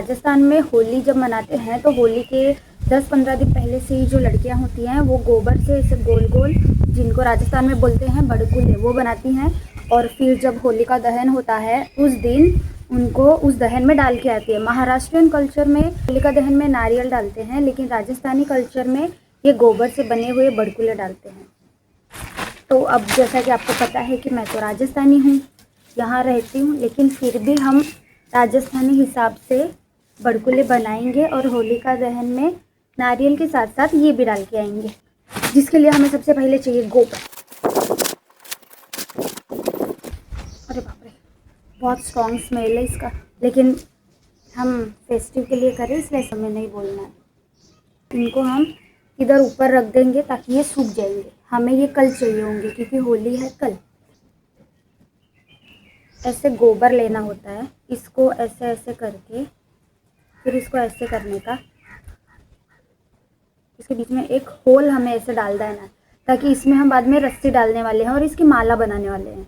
राजस्थान में होली जब मनाते हैं तो होली के 10-15 दिन पहले से ही जो लड़कियां होती हैं वो गोबर से ऐसे गोल गोल, जिनको राजस्थान में बोलते हैं बड़कुले, वो बनाती हैं। और फिर जब होली का दहन होता है उस दिन उनको उस दहन में डाल के आती है। महाराष्ट्रियन कल्चर में होली का दहन में नारियल डालते हैं, लेकिन राजस्थानी कल्चर में ये गोबर से बने हुए बड़कुले डालते हैं। तो अब जैसा कि आपको पता है कि मैं तो राजस्थानी हूँ, यहाँ रहती हूँ, लेकिन फिर भी हम राजस्थानी हिसाब से बड़कुले बनाएंगे और होली का दहन में नारियल के साथ साथ ये भी डाल के आएंगे, जिसके लिए हमें सबसे पहले चाहिए गोबर। अरे बाप रे, बहुत स्ट्रॉन्ग स्मेल है इसका, लेकिन हम फेस्टिव के लिए करें इसलिए हमें नहीं बोलना है। इनको हम इधर ऊपर रख देंगे ताकि ये सूख जाएंगे। हमें ये कल चाहिए होंगे क्योंकि होली है कल। ऐसे गोबर लेना होता है, इसको ऐसे ऐसे करके फिर इसको ऐसे करने का, इसके बीच में एक होल हमें ऐसे डाल देना है ताकि इसमें हम बाद में रस्सी डालने वाले हैं और इसकी माला बनाने वाले हैं।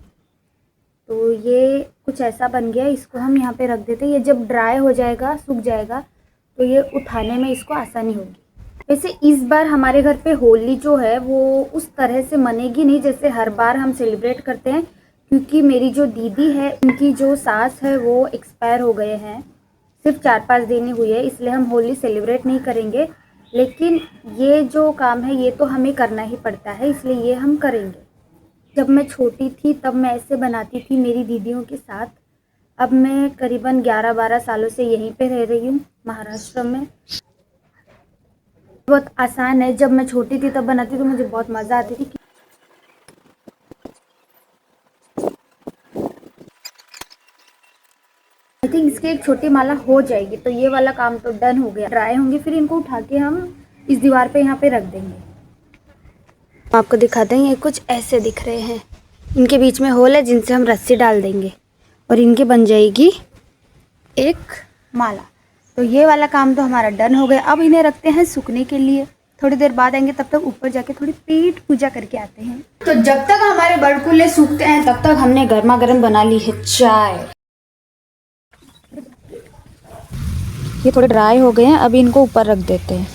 तो ये कुछ ऐसा बन गया, इसको हम यहाँ पे रख देते हैं। ये जब ड्राई हो जाएगा, सूख जाएगा, तो ये उठाने में इसको आसानी होगी। वैसे इस बार हमारे घर पे होली जो है वो उस तरह से मनेगी नहीं जैसे हर बार हम सेलिब्रेट करते हैं, क्योंकि मेरी जो दीदी है उनकी जो सास है वो एक्सपायर हो गए हैं। सिर्फ 4-5 दिन ही हुई है, इसलिए हम होली सेलिब्रेट नहीं करेंगे। लेकिन ये जो काम है ये तो हमें करना ही पड़ता है, इसलिए ये हम करेंगे। जब मैं छोटी थी तब मैं ऐसे बनाती थी मेरी दीदियों के साथ। अब मैं करीबन 11-12 सालों से यहीं पे रह रही हूँ महाराष्ट्र में। बहुत आसान है, जब मैं छोटी थी तब बनाती तो मुझे बहुत मज़ा आती थी। आई थिंक इसकी एक छोटी माला हो जाएगी, तो ये वाला काम तो डन हो गया। ड्राई होंगे फिर इनको उठा के हम इस दीवार पे यहाँ पे रख देंगे। आपको दिखाते हैं, ये कुछ ऐसे दिख रहे हैं, इनके बीच में होल है जिनसे हम रस्सी डाल देंगे और इनकी बन जाएगी एक माला। तो ये वाला काम तो हमारा डन हो गया। अब इन्हें रखते हैं सूखने के लिए, थोड़ी देर बाद आएंगे, तब तक ऊपर जाके थोड़ी पेट पूजा करके आते हैं। तो जब तक हमारे बड़कुले सूखते हैं तब तक हमने गर्मा गर्म बना ली है चाय। ये थोड़े ड्राई हो गए हैं, अभी इनको ऊपर रख देते हैं।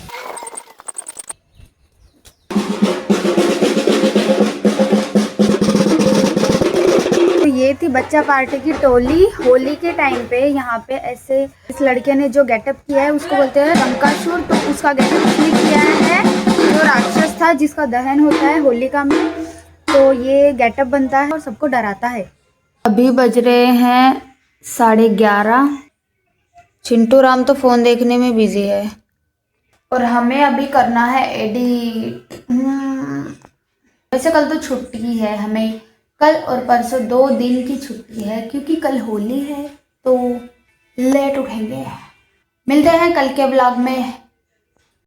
तो ये थी बच्चा पार्टी की टोली होली के टाइम पे। यहाँ पे ऐसे इस लड़के ने जो गेटअप किया है उसको बोलते हैं रंकासुर। तो उसका गेटअप इसने किया है जो राक्षस था जिसका दहन होता है होलिका में, तो ये गेटअप बनता है और सबको डराता है। अभी बज रहे हैं 11:30। चिंटू राम तो फ़ोन देखने में बिजी है और हमें अभी करना है एडिट। वैसे कल तो छुट्टी है, हमें कल और परसों 2 दिन की छुट्टी है क्योंकि कल होली है, तो लेट उठेंगे। मिलते हैं कल के ब्लॉग में।